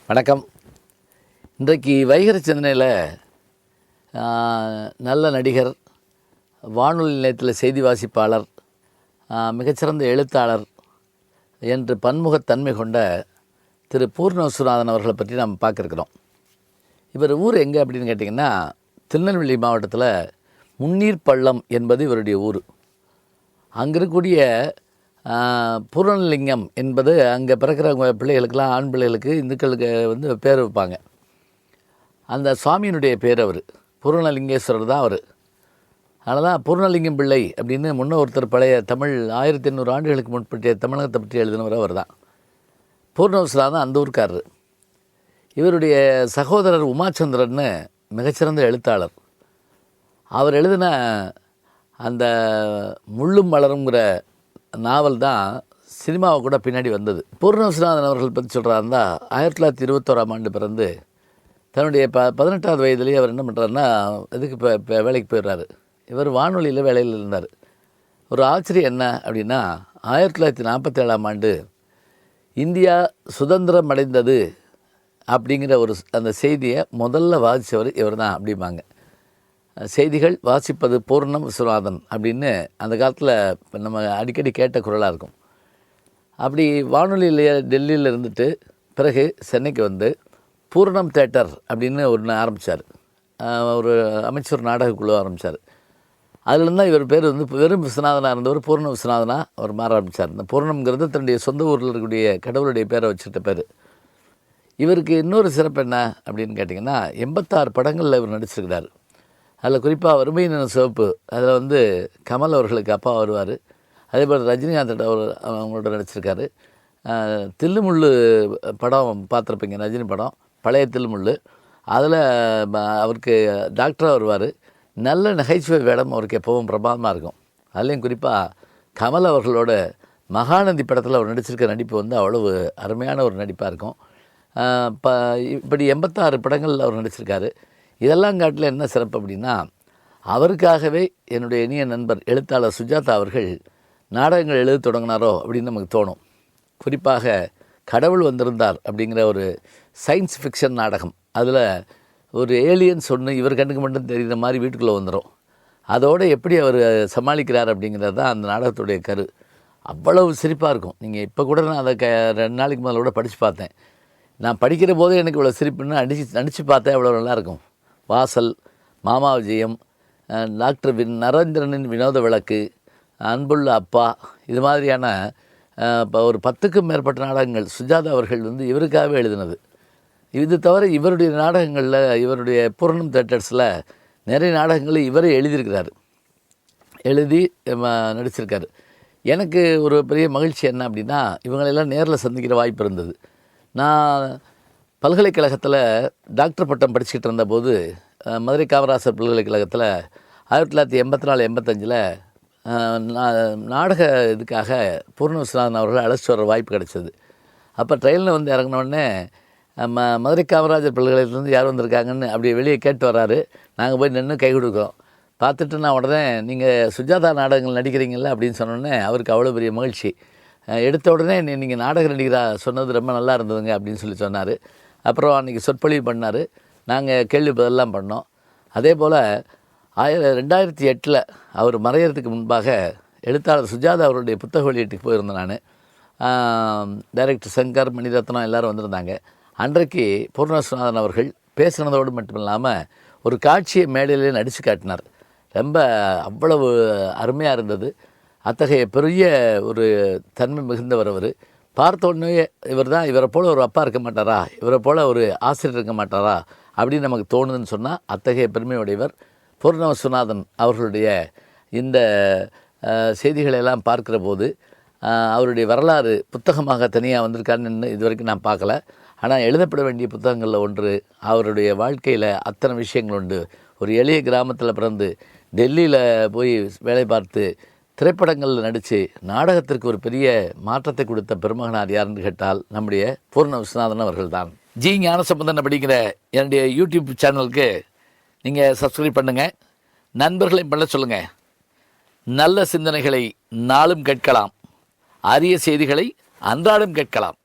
வணக்கம். இன்றைக்கு வைகரை சிந்தனையில் நல்ல நடிகர், வானொலி நிலையத்தில் செய்தி வாசிப்பாளர், மிகச்சிறந்த எழுத்தாளர் என்று பன்முகத்தன்மை கொண்ட திரு பூர்ண விஸ்வநாதன் அவர்களை பற்றி நாம் பார்க்குறோம். இவர் ஊர் எங்கே அப்படின்னு கேட்டிங்கன்னா, திருநெல்வேலி மாவட்டத்தில் முன்னீர் பள்ளம் என்பது இவருடைய ஊர். அங்கே இருக்கக்கூடிய பூரணலிங்கம் என்பது அங்கே பிறக்கிறவங்க பிள்ளைகளுக்கெல்லாம், ஆண் பிள்ளைகளுக்கு, இந்துக்களுக்கு பேர் வைப்பாங்க. அந்த சுவாமியினுடைய பேர் அவர் பூரணலிங்கேஸ்வரர் தான் அவர். அதனால தான் பூர்ணலிங்கம் பிள்ளை அப்படின்னு ஒருத்தர் பழைய தமிழ் 1800 ஆண்டுகளுக்கு முன்பற்றிய தமிழகத்தை பற்றி எழுதினவர் அவர் தான். பூர்ண விஸ்வநாதன் அந்த ஊருக்காரர். இவருடைய சகோதரர் உமாச்சந்திரன் மிகச்சிறந்த எழுத்தாளர். அவர் எழுதின அந்த முள்ளும் மலருங்கிற நாவல் தான் சினிமாவை கூட பின்னாடி வந்தது. பூர்ண விஸ்வநாதன் அவர்கள் பற்றி சொல்கிறாருந்தா, 1921ஆம் ஆண்டு பிறந்து தன்னுடைய 18வது வயதுலேயே அவர் என்ன பண்ணுறாருன்னா, இதுக்கு இப்போ வேலைக்கு போயிடுறாரு. இவர் வானொலியில் வேலையில் இருந்தார். ஒரு ஆச்சரியம் என்ன அப்படின்னா, 1947ஆம் ஆண்டு இந்தியா சுதந்திரம் அடைந்தது அப்படிங்கிற அந்த செய்தியை முதல்ல வாசித்தவர் இவர் தான் அப்படிம்பாங்க. செய்திகள் வாசிப்பது பூர்ணம் விஸ்வநாதன் அப்படின்னு அந்த காலத்தில் நம்ம அடிக்கடி கேட்ட குரலாக இருக்கும். அப்படி வானொலியிலேயே டெல்லியில் இருந்துட்டு பிறகு சென்னைக்கு வந்து பூர்ணம் தேட்டர் அப்படின்னு ஒன்று ஆரம்பித்தார். ஒரு அமைச்சர் நாடக குழு ஆரம்பித்தார். அதுலேருந்து தான் இவர் பேர் வெறும் விஸ்வநாதனாக இருந்தவர் பூர்ண விஸ்வநாதனாக அவர் மாற ஆரம்பித்தார். இந்த பூர்ணம்ங்கிறது தன்னுடைய சொந்த ஊரில் இருக்கக்கூடிய கடவுளுடைய பேரை வச்சுட்ட பேர். இவருக்கு இன்னொரு சிறப்பு என்ன அப்படின்னு கேட்டிங்கன்னா, 86 படங்களில் இவர் நடிச்சிருக்கிறார். அதில் குறிப்பாக வறுமையின் சிவப்பு, அதில் கமல் அவர்களுக்கு அப்பா வருவார். அதே போல் ரஜினிகாந்த் அவங்களோட நடிச்சிருக்காரு. தில்லுமுள்ளு படம் பார்த்துருப்பீங்க, ரஜினி படம், பழைய தில்லுமுள்ளு. அதில் அவருக்கு டாக்டராக வருவார். நல்ல நகைச்சுவை வேடம் அவருக்கு எப்போவும் பிரபாதமாக இருக்கும். அதுலேயும் குறிப்பாக கமல் அவர்களோட மகாநதி படத்தில் அவர் நடிச்சிருக்க நடிப்பு அவ்வளவு அருமையான ஒரு நடிப்பாக இருக்கும். இப்படி 86 படங்கள் அவர் நடிச்சிருக்காரு. இதெல்லாம் காட்டில் என்ன சிறப்பு அப்படின்னா, அவருக்காகவே என்னுடைய இனிய நண்பர் எழுத்தாளர் சுஜாதா அவர்கள் நாடகங்கள் எழுத தொடங்கினாரோ அப்படின்னு நமக்கு தோணும். குறிப்பாக கடவுள் வந்திருந்தார் அப்படிங்கிற ஒரு சயின்ஸ் ஃபிக்ஷன் நாடகம். அதில் ஒரு ஏலியன்ஸ் இவர் கண்ணுக்கு மட்டும் தெரிகிற மாதிரி வீட்டுக்குள்ளே வந்துடும். அதோடு எப்படி அவர் சமாளிக்கிறார் அப்படிங்கிறது தான் அந்த நாடகத்துடைய கரு. அவ்வளவு சிரிப்பாக இருக்கும். நீங்கள் இப்போ கூட நான் அதை 2 நாளைக்கு முதல்ல கூட படித்து பார்த்தேன். நான் படிக்கிற போதே எனக்கு இவ்வளோ சிரிப்புன்னு நடித்து பார்த்தேன். அவ்வளோ நல்லாயிருக்கும். வாசல், மாமா விஜயம், டாக்டர் நரேந்திரனின் வினோத விளக்கு, அன்புள்ள அப்பா, இது மாதிரியான இப்போ ஒரு 10க்கும் மேற்பட்ட நாடகங்கள் சுஜாதா அவர்கள் இவருக்காகவே எழுதினது. இது தவிர இவருடைய நாடகங்களில், இவருடைய பூர்ணம் தேட்டர்ஸில் நிறைய நாடகங்களை இவரே எழுதியிருக்கிறார், எழுதி நடிச்சிருக்காரு. எனக்கு ஒரு பெரிய மகிழ்ச்சி என்ன அப்படின்னா, இவங்களெல்லாம் நேரில் சந்திக்கிற வாய்ப்பு இருந்தது. நான் பல்கலைக்கழகத்தில் டாக்டர் பட்டம் படிச்சுக்கிட்டு இருந்தபோது, மதுரை காமராசர் பல்கலைக்கழகத்தில் 1984-85 நாடக இதுக்காக பூர்ண விஸ்வநாதன் அவர்கள் அழைச்சிட்டு வர வாய்ப்பு கிடைச்சது. அப்போ ட்ரெயினில் இறங்கினோடனே மதுரை காமராஜர் பல்கலைக்கழகத்துலேருந்து யார் வந்திருக்காங்கன்னு அப்படி வெளியே கேட்டு வர்றாரு. நாங்கள் போய் நின்று கை கொடுக்குறோம். பார்த்துட்டு நான் உடனே, நீங்கள் சுஜாதா நாடகங்கள் நடிக்கிறீங்கள அப்படின்னு சொன்னோடனே அவருக்கு அவ்வளோ பெரிய மகிழ்ச்சி. எடுத்த உடனே நீங்கள் நாடக நடிகராக சொன்னது ரொம்ப நல்லா இருந்ததுங்க அப்படின்னு சொன்னார். அப்புறம் அன்றைக்கி சொற்பொழிவு பண்ணார். நாங்கள் கேள்வி பதிலெலாம் பண்ணோம். அதே போல் 2008 அவர் மறையிறதுக்கு முன்பாக எழுத்தாளர் சுஜாதா அவருடைய புத்தக வெளியீட்டுக்கு போயிருந்தேன் நான். டைரக்டர் சங்கர், மணிரத்னம் எல்லோரும் வந்திருந்தாங்க. அன்றைக்கு பூர்ண விஸ்வநாதன் அவர்கள் பேசுனதோடு மட்டும் இல்லாமல் ஒரு காட்சியை மேடையிலே நடித்து காட்டினார். ரொம்ப அவ்வளவு அருமையாக இருந்தது. அத்தகைய பெரிய ஒரு தன்மை மிகுந்தவர் அவர். பார்த்த உடனே இவரை போல் ஒரு அப்பா இருக்க மாட்டாரா, இவரை போல் ஒரு ஆசிரியர் இருக்க மாட்டாரா அப்படின்னு நமக்கு தோணுதுன்னு சொன்னால், அத்தகைய பெருமையுடையவர் பூர்ண விஸ்வநாதன் அவர்களுடைய இந்த செய்திகளெல்லாம் பார்க்குற போது, அவருடைய வரலாறு புத்தகமாக தனியாக வந்திருக்காருன்னு இது வரைக்கும் நான் பார்க்கல. ஆனால் எழுதப்பட வேண்டிய புத்தகங்களில் ஒன்று. அவருடைய வாழ்க்கையில் அத்தனை விஷயங்கள் உண்டு. ஒரு எளிய கிராமத்தில் பிறந்து டெல்லியில் போய் வேலை பார்த்து திரைப்படங்களில் நடித்து நாடகத்திற்கு ஒரு பெரிய மாற்றத்தை கொடுத்த பெருமகனார் யாருன்னு கேட்டால் நம்முடைய பூர்ண விஸ்வநாதன் அவர்கள் தான். ஜி ஞானசம்பந்தன் அப்படிங்கிற என்னுடைய யூடியூப் சேனலுக்கு நீங்கள் சப்ஸ்கிரைப் பண்ணுங்கள், நண்பர்களையும் பண்ண சொல்லுங்கள். நல்ல சிந்தனைகளை நாளும் கேட்கலாம், அரிய செய்திகளை அன்றாடம் கேட்கலாம்.